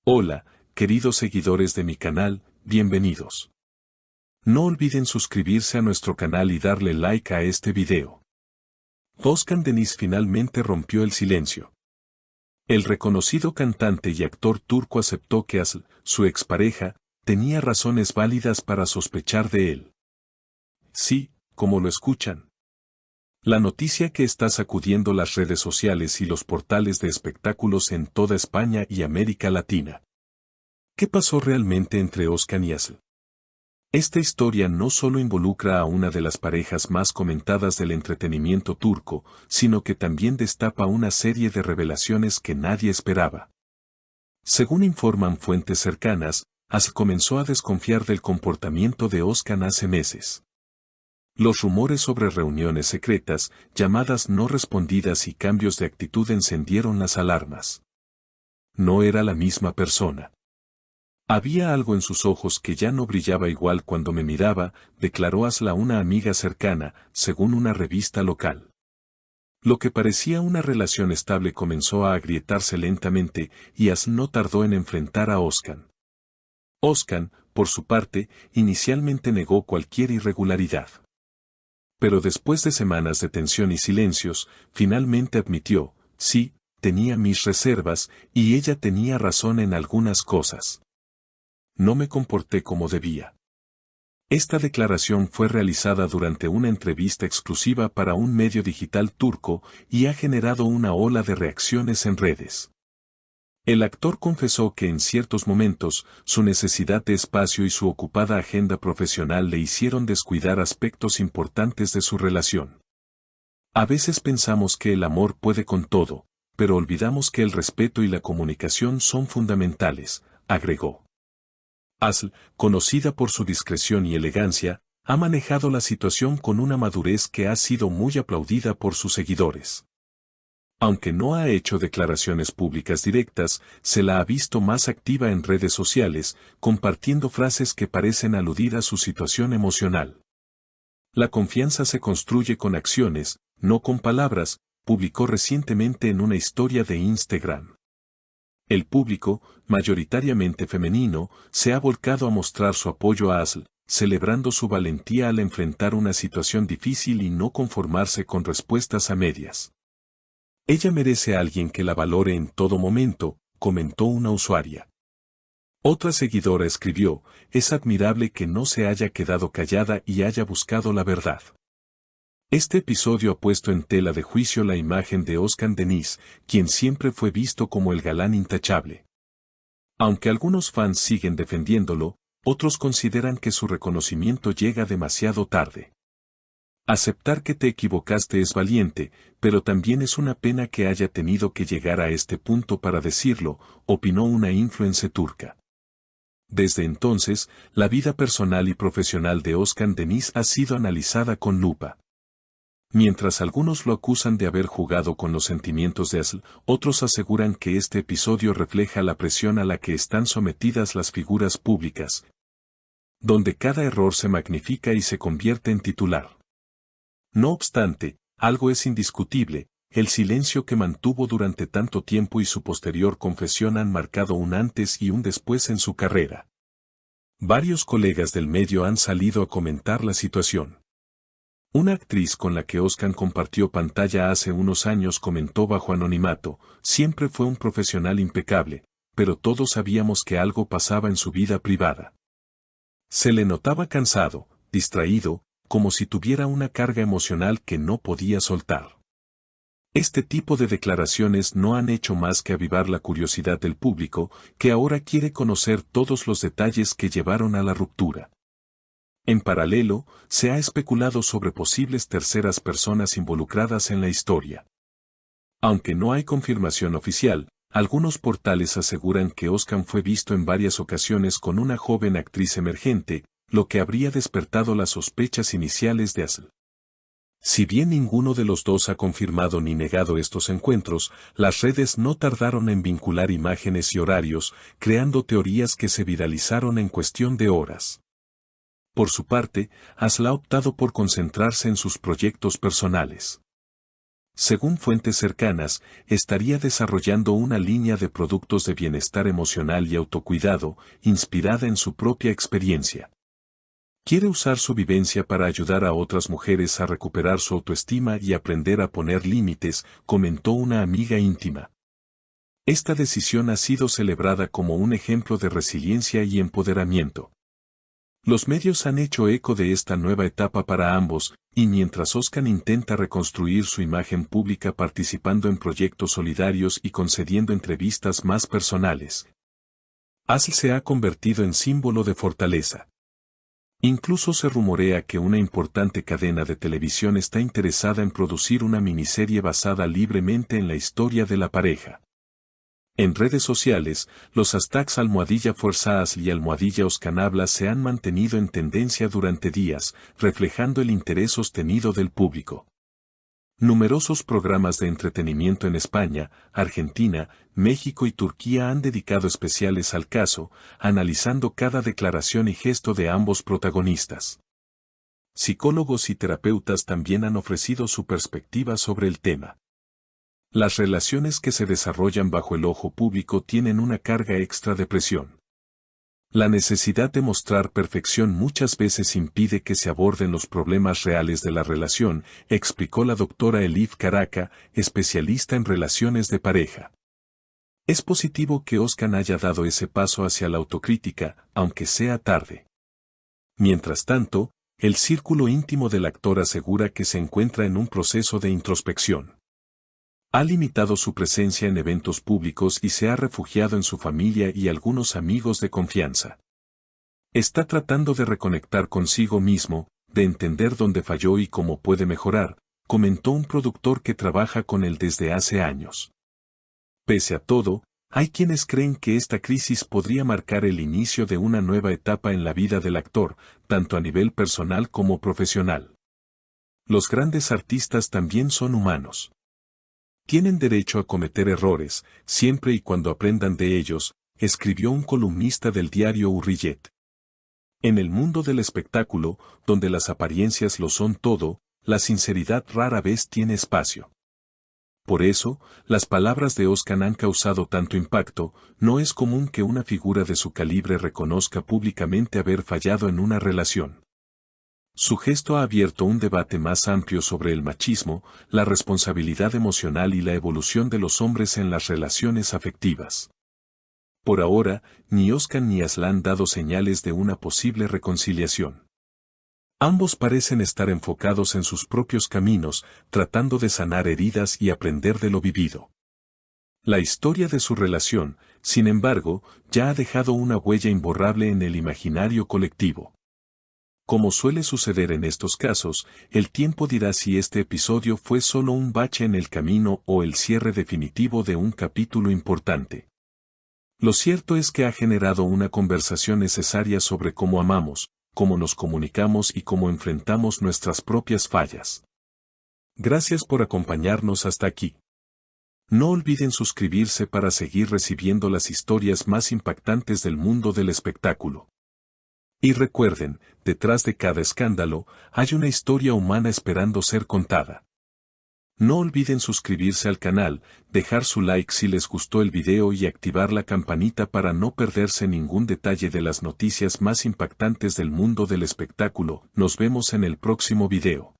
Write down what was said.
Hola, queridos seguidores de mi canal, bienvenidos. No olviden suscribirse a nuestro canal y darle like a este video. Özkan Deniz finalmente rompió el silencio. El reconocido cantante y actor turco aceptó que Aslı, su expareja, tenía razones válidas para sospechar de él. Sí, como lo escuchan. La noticia que está sacudiendo las redes sociales y los portales de espectáculos en toda España y América Latina. ¿Qué pasó realmente entre Özkan y Aslı? Esta historia no solo involucra a una de las parejas más comentadas del entretenimiento turco, sino que también destapa una serie de revelaciones que nadie esperaba. Según informan fuentes cercanas, Aslı comenzó a desconfiar del comportamiento de Özkan hace meses. Los rumores sobre reuniones secretas, llamadas no respondidas y cambios de actitud encendieron las alarmas. No era la misma persona. Había algo en sus ojos que ya no brillaba igual cuando me miraba, declaró Aslı a una amiga cercana, según una revista local. Lo que parecía una relación estable comenzó a agrietarse lentamente y Aslı no tardó en enfrentar a Özkan. Özkan, por su parte, inicialmente negó cualquier irregularidad. Pero después de semanas de tensión y silencios, finalmente admitió, sí, tenía mis reservas, y ella tenía razón en algunas cosas. No me comporté como debía. Esta declaración fue realizada durante una entrevista exclusiva para un medio digital turco y ha generado una ola de reacciones en redes. El actor confesó que en ciertos momentos, su necesidad de espacio y su ocupada agenda profesional le hicieron descuidar aspectos importantes de su relación. A veces pensamos que el amor puede con todo, pero olvidamos que el respeto y la comunicación son fundamentales, agregó. Aslı, conocida por su discreción y elegancia, ha manejado la situación con una madurez que ha sido muy aplaudida por sus seguidores. Aunque no ha hecho declaraciones públicas directas, se la ha visto más activa en redes sociales, compartiendo frases que parecen aludir a su situación emocional. La confianza se construye con acciones, no con palabras, publicó recientemente en una historia de Instagram. El público, mayoritariamente femenino, se ha volcado a mostrar su apoyo a Aslı, celebrando su valentía al enfrentar una situación difícil y no conformarse con respuestas a medias. Ella merece a alguien que la valore en todo momento, comentó una usuaria. Otra seguidora escribió, es admirable que no se haya quedado callada y haya buscado la verdad. Este episodio ha puesto en tela de juicio la imagen de Özkan Deniz, quien siempre fue visto como el galán intachable. Aunque algunos fans siguen defendiéndolo, otros consideran que su reconocimiento llega demasiado tarde. Aceptar que te equivocaste es valiente, pero también es una pena que haya tenido que llegar a este punto para decirlo, opinó una influencer turca. Desde entonces, la vida personal y profesional de Özkan Deniz ha sido analizada con lupa. Mientras algunos lo acusan de haber jugado con los sentimientos de Aslı, otros aseguran que este episodio refleja la presión a la que están sometidas las figuras públicas, donde cada error se magnifica y se convierte en titular. No obstante, algo es indiscutible, el silencio que mantuvo durante tanto tiempo y su posterior confesión han marcado un antes y un después en su carrera. Varios colegas del medio han salido a comentar la situación. Una actriz con la que Özkan compartió pantalla hace unos años comentó bajo anonimato, siempre fue un profesional impecable, pero todos sabíamos que algo pasaba en su vida privada. Se le notaba cansado, distraído, como si tuviera una carga emocional que no podía soltar. Este tipo de declaraciones no han hecho más que avivar la curiosidad del público, que ahora quiere conocer todos los detalles que llevaron a la ruptura. En paralelo, se ha especulado sobre posibles terceras personas involucradas en la historia. Aunque no hay confirmación oficial, algunos portales aseguran que Özkan fue visto en varias ocasiones con una joven actriz emergente, lo que habría despertado las sospechas iniciales de Aslı. Si bien ninguno de los dos ha confirmado ni negado estos encuentros, las redes no tardaron en vincular imágenes y horarios, creando teorías que se viralizaron en cuestión de horas. Por su parte, Aslı ha optado por concentrarse en sus proyectos personales. Según fuentes cercanas, estaría desarrollando una línea de productos de bienestar emocional y autocuidado, inspirada en su propia experiencia. Quiere usar su vivencia para ayudar a otras mujeres a recuperar su autoestima y aprender a poner límites, comentó una amiga íntima. Esta decisión ha sido celebrada como un ejemplo de resiliencia y empoderamiento. Los medios han hecho eco de esta nueva etapa para ambos, y mientras Özkan intenta reconstruir su imagen pública participando en proyectos solidarios y concediendo entrevistas más personales, Asl se ha convertido en símbolo de fortaleza. Incluso se rumorea que una importante cadena de televisión está interesada en producir una miniserie basada libremente en la historia de la pareja. En redes sociales, los hashtags #FuerzaAsl y #OzkanHabla se han mantenido en tendencia durante días, reflejando el interés sostenido del público. Numerosos programas de entretenimiento en España, Argentina, México y Turquía han dedicado especiales al caso, analizando cada declaración y gesto de ambos protagonistas. Psicólogos y terapeutas también han ofrecido su perspectiva sobre el tema. Las relaciones que se desarrollan bajo el ojo público tienen una carga extra de presión. La necesidad de mostrar perfección muchas veces impide que se aborden los problemas reales de la relación, explicó la doctora Elif Caraca, especialista en relaciones de pareja. Es positivo que Özkan haya dado ese paso hacia la autocrítica, aunque sea tarde. Mientras tanto, el círculo íntimo del actor asegura que se encuentra en un proceso de introspección. Ha limitado su presencia en eventos públicos y se ha refugiado en su familia y algunos amigos de confianza. Está tratando de reconectar consigo mismo, de entender dónde falló y cómo puede mejorar, comentó un productor que trabaja con él desde hace años. Pese a todo, hay quienes creen que esta crisis podría marcar el inicio de una nueva etapa en la vida del actor, tanto a nivel personal como profesional. Los grandes artistas también son humanos. Tienen derecho a cometer errores, siempre y cuando aprendan de ellos, escribió un columnista del diario Hurriyet. En el mundo del espectáculo, donde las apariencias lo son todo, la sinceridad rara vez tiene espacio. Por eso, las palabras de Özkan han causado tanto impacto. No es común que una figura de su calibre reconozca públicamente haber fallado en una relación. Su gesto ha abierto un debate más amplio sobre el machismo, la responsabilidad emocional y la evolución de los hombres en las relaciones afectivas. Por ahora, ni Özkan ni Asl han dado señales de una posible reconciliación. Ambos parecen estar enfocados en sus propios caminos, tratando de sanar heridas y aprender de lo vivido. La historia de su relación, sin embargo, ya ha dejado una huella imborrable en el imaginario colectivo. Como suele suceder en estos casos, el tiempo dirá si este episodio fue solo un bache en el camino o el cierre definitivo de un capítulo importante. Lo cierto es que ha generado una conversación necesaria sobre cómo amamos, cómo nos comunicamos y cómo enfrentamos nuestras propias fallas. Gracias por acompañarnos hasta aquí. No olviden suscribirse para seguir recibiendo las historias más impactantes del mundo del espectáculo. Y recuerden, detrás de cada escándalo, hay una historia humana esperando ser contada. No olviden suscribirse al canal, dejar su like si les gustó el video y activar la campanita para no perderse ningún detalle de las noticias más impactantes del mundo del espectáculo. Nos vemos en el próximo video.